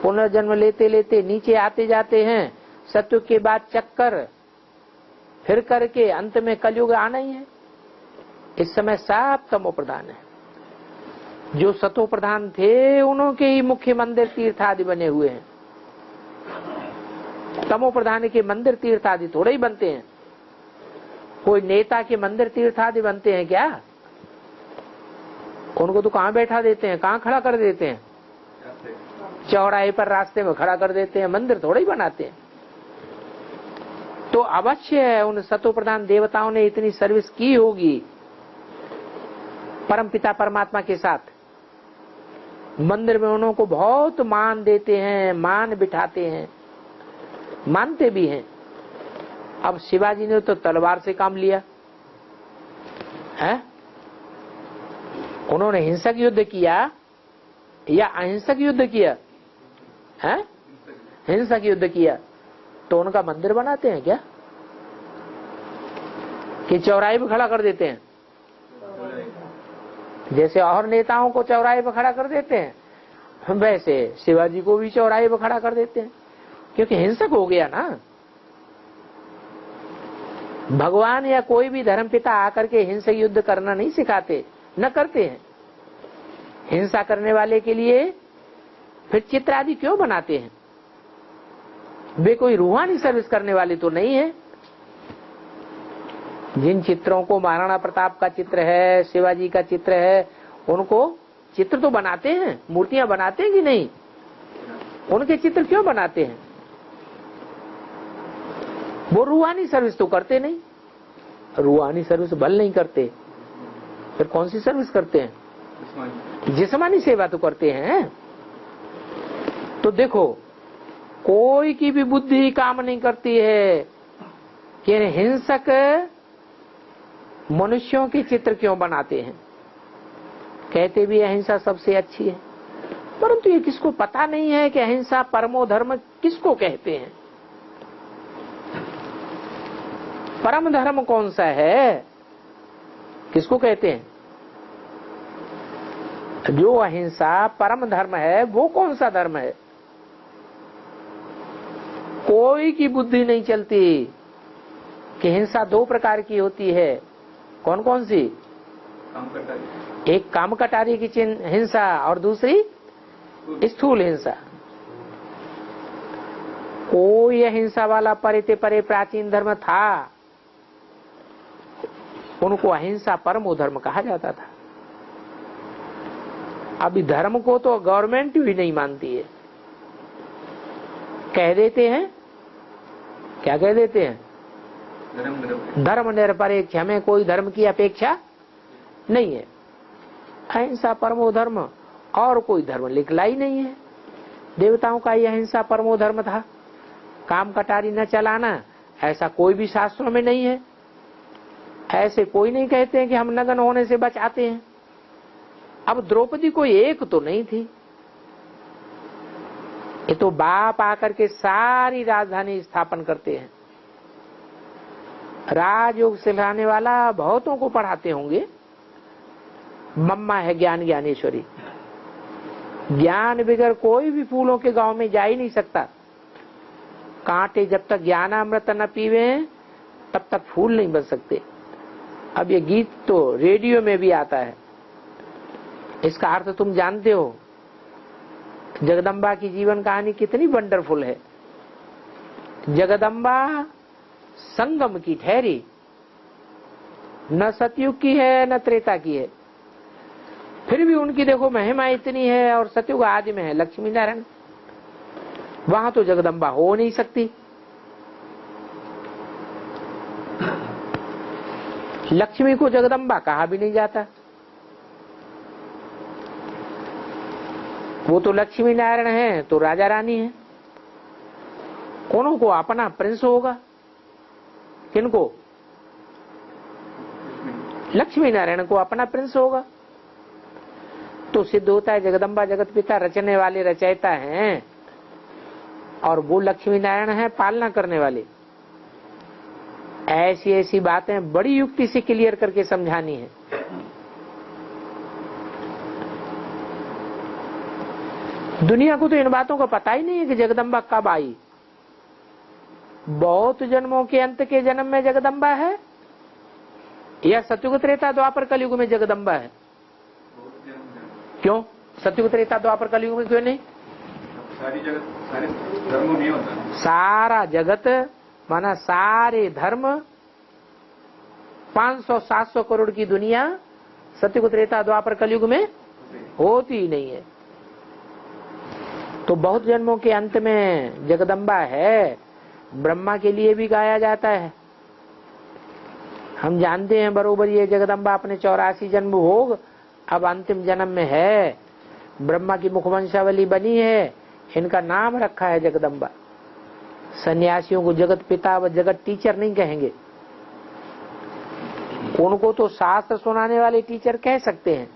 पुनर्जन्म लेते लेते नीचे आते जाते हैं। सत्युग के बाद चक्कर फिर करके अंत में कलयुग आना ही है। इस समय सब तमो प्रधान है। जो सतो प्रधान थे उनके ही मुख्य मंदिर तीर्थ आदि बने हुए हैं। तमो प्रधान के मंदिर तीर्थ आदि थोड़े ही बनते हैं। कोई नेता के मंदिर तीर्थ आदि बनते हैं क्या? उनको तो कहाँ बैठा देते हैं, कहाँ खड़ा कर देते हैं? चौराहे पर रास्ते में खड़ा कर देते हैं, मंदिर थोड़े ही बनाते हैं। तो अवश्य है उन सतो प्रधान देवताओं ने इतनी सर्विस की होगी परम पिता परमात्मा के साथ। मंदिर में उनको बहुत मान देते हैं, मान बिठाते हैं, मानते भी हैं। अब शिवाजी ने तो तलवार से काम लिया है। उन्होंने हिंसक युद्ध किया या अहिंसक युद्ध किया है? हिंसक युद्ध किया। तो उनका मंदिर बनाते हैं क्या कि चौराहे पे खड़ा कर देते हैं? जैसे और नेताओं को चौराहे पे खड़ा कर देते हैं, वैसे शिवाजी को भी चौराहे पे खड़ा कर देते हैं, क्योंकि हिंसक हो गया ना। भगवान या कोई भी धर्मपिता आकर के हिंसक युद्ध करना नहीं सिखाते, न करते हैं। हिंसा करने वाले के लिए फिर चित्र आदि क्यों बनाते हैं? वे कोई रूहानी सर्विस करने वाले तो नहीं है। जिन चित्रों को महाराणा प्रताप का चित्र है, शिवाजी का चित्र है, उनको चित्र तो बनाते हैं, मूर्तियां बनाते हैं कि नहीं? उनके चित्र क्यों बनाते हैं? वो रूहानी सर्विस तो करते नहीं। रूहानी सर्विस बल नहीं करते, फिर कौन सी सर्विस करते हैं? जिस्मानी सेवा तो करते हैं। तो देखो, कोई की भी बुद्धि काम नहीं करती है कि हिंसक मनुष्यों के चित्र क्यों बनाते हैं। कहते भी अहिंसा सबसे अच्छी है, परंतु ये किसको पता नहीं है कि अहिंसा परमो धर्म किसको कहते हैं। परम धर्म कौन सा है, किसको कहते हैं? जो अहिंसा परम धर्म है वो कौन सा धर्म है? कोई की बुद्धि नहीं चलती कि हिंसा दो प्रकार की होती है। कौन कौन सी? एक काम कटारी की हिंसा और दूसरी स्थूल हिंसा। कोई अहिंसा वाला परिते परे प्राचीन धर्म था, उनको अहिंसा परमो धर्म कहा जाता था। अभी धर्म को तो गवर्नमेंट भी नहीं मानती है। कह देते हैं, क्या कह देते हैं? धर्म निरपेक्ष, हमें कोई धर्म की अपेक्षा नहीं है। अहिंसा परमो धर्म, और कोई धर्म निकला ही नहीं है। देवताओं का यह अहिंसा परमो धर्म था। काम कटारी न चलाना, ऐसा कोई भी शास्त्रों में नहीं है। ऐसे कोई नहीं कहते हैं कि हम नग्न होने से बचाते हैं। अब द्रौपदी कोई एक तो नहीं थी, ये तो बाप आकर के सारी राजधानी स्थापन करते हैं। राजयोग सिखाने वाला बहुतों को पढ़ाते होंगे। मम्मा है ज्ञान ज्ञानेश्वरी। ज्ञान बगैर कोई भी फूलों के गांव में जा ही नहीं सकता। कांटे जब तक ज्ञानामृत न पीवे तब तक फूल नहीं बन सकते। अब ये गीत तो रेडियो में भी आता है, इसका अर्थ तुम जानते हो। जगदम्बा की जीवन कहानी कितनी वंडरफुल है। जगदम्बा संगम की ठहरी, न सतयुग की है न त्रेता की है, फिर भी उनकी देखो महिमा इतनी है। और सतयुग आदि में है लक्ष्मी नारायण, वहां तो जगदम्बा हो नहीं सकती। लक्ष्मी को जगदम्बा कहा भी नहीं जाता, वो तो लक्ष्मी नारायण है तो राजा रानी है। उनको अपना प्रिंस होगा, किनको? लक्ष्मी नारायण को अपना प्रिंस होगा। तो सिद्ध होता है जगदम्बा जगत पिता रचने वाले रचयिता हैं और वो लक्ष्मी नारायण है पालना करने वाले। ऐसी ऐसी बातें बड़ी युक्ति से क्लियर करके समझानी है। दुनिया को तो इन बातों का पता ही नहीं है कि जगदम्बा कब आई। बहुत जन्मों के अंत के जन्म में जगदम्बा है या सतयुग त्रेता द्वापर कलयुग में जगदम्बा है? क्यों सतयुग त्रेता द्वापर कलयुग में क्यों नहीं? सारी जगत सारे धर्मों में होता। सारा जगत माना सारे धर्म 500-700 करोड़ की दुनिया सतयुग त्रेता द्वापर कलयुग में होती ही नहीं है। तो बहुत जन्मों के अंत में जगदम्बा है। ब्रह्मा के लिए भी गाया जाता है। हम जानते हैं बरोबर ये जगदम्बा अपने 84 जन्म भोग अब अंतिम जन्म में है। ब्रह्मा की मुखवंशावली बनी है, इनका नाम रखा है जगदम्बा। सन्यासियों को जगत पिता व जगत टीचर नहीं कहेंगे, उनको तो शास्त्र सुनाने वाले टीचर कह सकते हैं।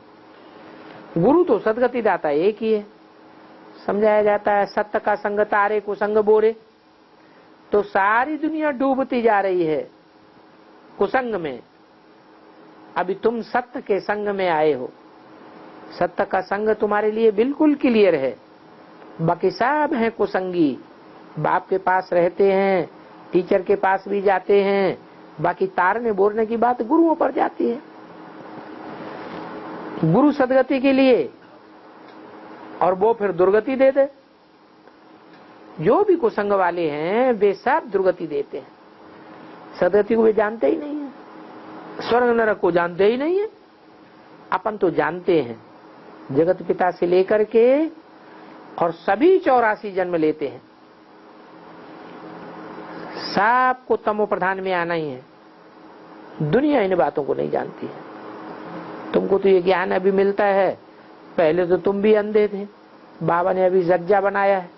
गुरु तो सदगति दाता एक ही है। समझाया जाता है सत्य का संग तारे को संग बोरे। तो सारी दुनिया डूबती जा रही है कुसंग में, अभी तुम सत्य के संग में आए हो। सत्य का संग तुम्हारे लिए बिल्कुल क्लियर है। बाकी सब हैं कुसंगी, बाप के पास रहते हैं, टीचर के पास भी जाते हैं, बाकी तारने बोलने की बात गुरुओं पर जाती है। गुरु सदगति के लिए और वो फिर दुर्गति दे दे। जो भी कुसंग वाले हैं वे सब दुर्गति देते हैं। सदगति को वे जानते ही नहीं है, स्वर्ग नरक को जानते ही नहीं है। अपन तो जानते हैं, जगत पिता से लेकर के और सभी 84 जन्म लेते हैं। सबको तमो प्रधान में आना ही है। दुनिया इन बातों को नहीं जानती है। तुमको तो ये ज्ञान अभी मिलता है, पहले तो तुम भी अंधे थे। बाबा ने अभी सज्जा बनाया है।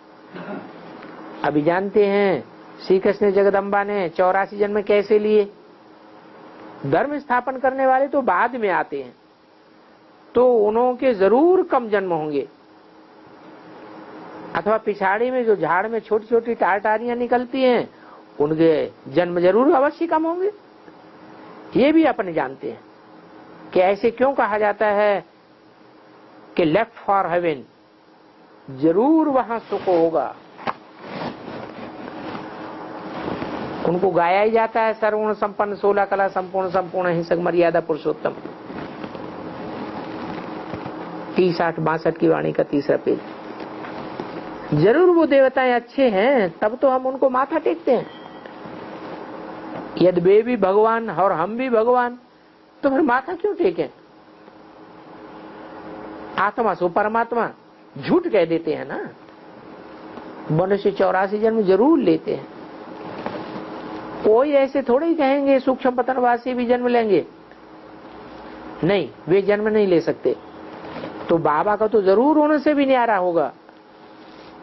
अभी जानते हैं श्री कृष्ण जगदम्बा ने 84 जन्म कैसे लिए। धर्म स्थापन करने वाले तो बाद में आते हैं, तो उनके जरूर कम जन्म होंगे, अथवा पिछाड़ी में जो झाड़ में छोटी छोटी टारटारियां निकलती हैं उनके जन्म जरूर अवश्य कम होंगे। ये भी अपन जानते हैं कि ऐसे क्यों कहा जाता है कि लेफ्ट फॉर हेवन, जरूर वहां सुख होगा। उनको गाया ही जाता है सर्वगुण संपन्न 16 कला संपूर्ण संपूर्ण हिंसक मर्यादा पुरुषोत्तम। 30-62 की वाणी का 3रा पेज। जरूर वो देवताएं अच्छे हैं, तब तो हम उनको माथा टेकते हैं। यदि वे भी भगवान और हम भी भगवान, तो फिर माथा क्यों टेकें? आत्मा सो परमात्मा झूठ कह देते हैं ना। मनुष्य 84 जन्म जरूर लेते हैं। कोई ऐसे थोड़े ही कहेंगे सूक्ष्म पतनवासी भी जन्म लेंगे, नहीं, वे जन्म नहीं ले सकते। तो बाबा का तो जरूर उनसे भी न्यारा होगा।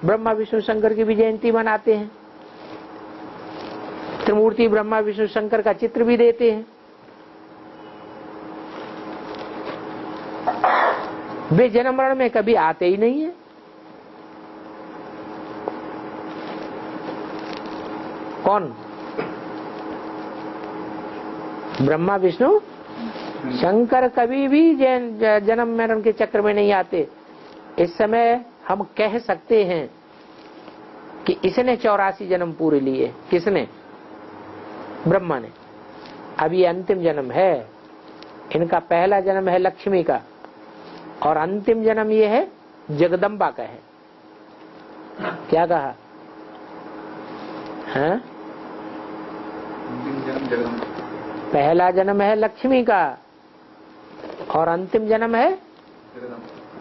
ब्रह्मा विष्णु शंकर की भी जयंती मनाते हैं, त्रिमूर्ति ब्रह्मा विष्णु शंकर का चित्र भी देते हैं। वे जन्म मरण में कभी आते ही नहीं है। कौन? ब्रह्मा विष्णु शंकर कभी भी जन्म मरण के चक्र में नहीं आते। इस समय हम कह सकते हैं कि इसने 84 जन्म पूरे लिए। किसने? ब्रह्मा ने। अब ये अंतिम जन्म है। इनका पहला जन्म है लक्ष्मी का और अंतिम जन्म ये है जगदम्बा का है। क्या कहा? हाँ? पहला जन्म है लक्ष्मी का और अंतिम जन्म है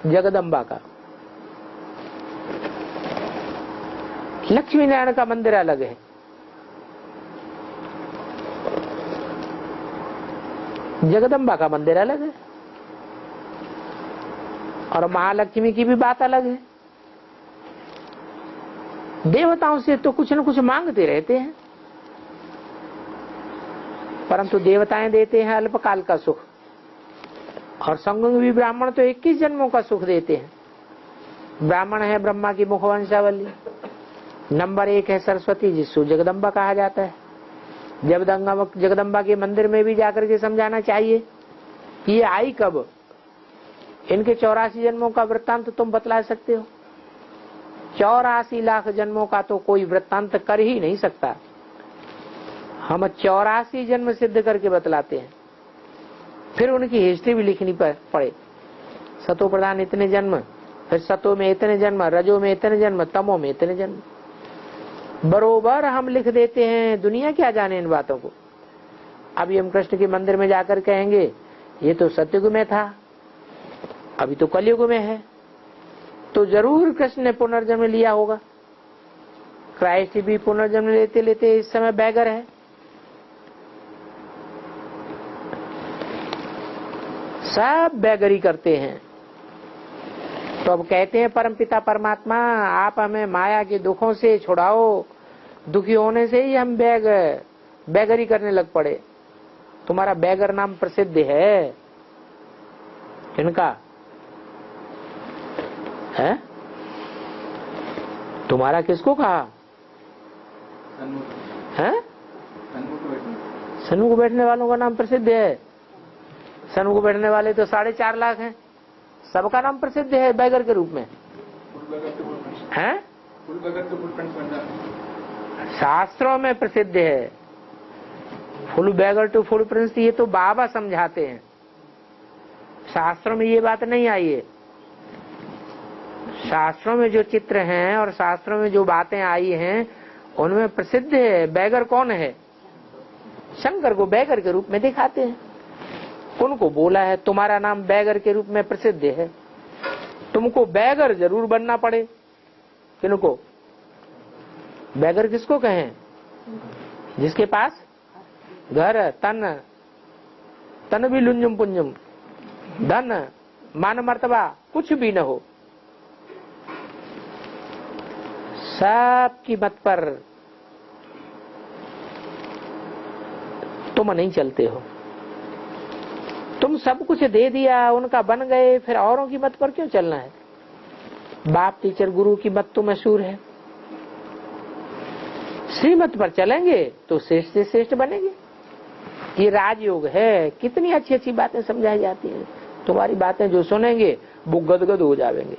जगदम्बा का। लक्ष्मी नारायण का मंदिर अलग है, जगदम्बा का मंदिर अलग है, और महालक्ष्मी की भी बात अलग है। देवताओं से तो कुछ न कुछ मांगते रहते हैं, परंतु देवताएं देते हैं अल्पकाल का सुख, और संगमी ब्राह्मण तो 21 जन्मों का सुख देते हैं। ब्राह्मण है ब्रह्मा की मुखवंशावली। नंबर 1 है सरस्वती, जिसको जगदम्बा कहा जाता है। जगदम्बा के मंदिर में भी जाकर के समझाना चाहिए कि ये आई कब। इनके 84 जन्मों का वृत्तांत तुम बतला सकते हो? 84 लाख जन्मों का तो कोई वृत्तांत कर ही नहीं सकता। हम 84 जन्म सिद्ध करके बतलाते हैं, फिर उनकी हिस्ट्री भी लिखनी पड़े। सतो प्रधान इतने जन्म, फिर सतो में इतने जन्म, रजो में इतने जन्म, तमो में इतने जन्म, बरोबर हम लिख देते हैं। दुनिया क्या जाने इन बातों को। अभी हम कृष्ण के मंदिर में जाकर कहेंगे ये तो सतयुग में था, अभी तो कलयुग में है, तो जरूर कृष्ण ने पुनर्जन्म लिया होगा। क्राइस्ट भी पुनर्जन्म लेते लेते इस समय बैगर है। सब बैगरी करते हैं। तो अब कहते हैं परमपिता परमात्मा आप हमें माया के दुखों से छुड़ाओ, दुखी होने से ही हम बैगरी करने लग पड़े। तुम्हारा बैगर नाम प्रसिद्ध है। इनका है? तुम्हारा किसको कहा है? सन्मुख बैठने वालों का नाम प्रसिद्ध है। सन्मुख बैठने वाले तो 4.5 लाख हैं, सबका नाम प्रसिद्ध है बैगर के रूप में है। शास्त्रों में प्रसिद्ध है full beggar to full prince. ये तो बाबा समझाते हैं, शास्त्रों में ये बात नहीं आई है। शास्त्रों में जो चित्र हैं और शास्त्रों में जो बातें आई हैं उनमें प्रसिद्ध है। बैगर कौन है? शंकर को बैगर के रूप में दिखाते हैं। उनको बोला है तुम्हारा नाम बैगर के रूप में प्रसिद्ध है, तुमको बैगर जरूर बनना पड़े। किनको? बैगर किसको कहें? जिसके पास घर तन भी लुंजुम पुंजुम, धन मान मर्तबा कुछ भी न हो, सबकी मत पर तुम नहीं चलते हो। तुम सब कुछ दे दिया, उनका बन गए, फिर औरों की मत पर क्यों चलना है? बाप टीचर गुरु की मत तो मशहूर है। श्रीमत पर चलेंगे तो श्रेष्ठ से श्रेष्ठ बनेंगे। ये राजयोग है। कितनी अच्छी अच्छी बातें समझाई जाती हैं। तुम्हारी बातें जो सुनेंगे वो गदगद हो जाएंगे,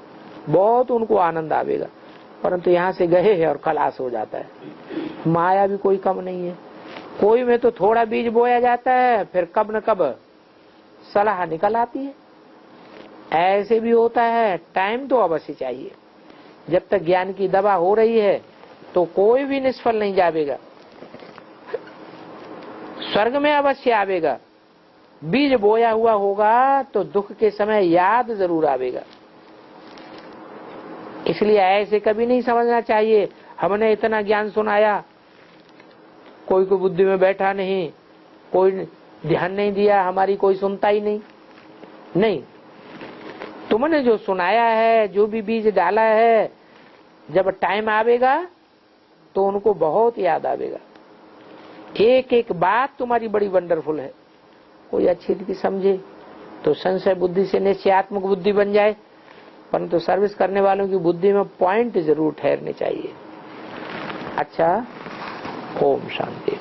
बहुत उनको आनंद आवेगा, परंतु यहाँ से गए हैं और खलास हो जाता है। माया भी कोई कम नहीं है। कोई में तो थोड़ा बीज बोया जाता है, फिर कब न कब सलाह निकल आती है। ऐसे भी होता है। टाइम तो अवश्य चाहिए। जब तक ज्ञान की दवा हो रही है तो कोई भी निष्फल नहीं जाएगा, स्वर्ग में अवश्य आवेगा। बीज बोया हुआ होगा तो दुख के समय याद जरूर आवेगा। इसलिए ऐसे कभी नहीं समझना चाहिए हमने इतना ज्ञान सुनाया, कोई को बुद्धि में बैठा नहीं, कोई ध्यान नहीं दिया, हमारी कोई सुनता ही नहीं। तुमने जो सुनाया है, जो भी बीज डाला है, जब टाइम आवेगा तो उनको बहुत याद आवेगा। एक एक बात तुम्हारी बड़ी वंडरफुल है। कोई अच्छी रीति समझे तो संशय बुद्धि से निश्चयात्मक बुद्धि बन जाए, परंतु सर्विस करने वालों की बुद्धि में पॉइंट जरूर ठहरने चाहिए। अच्छा, ओम शांति।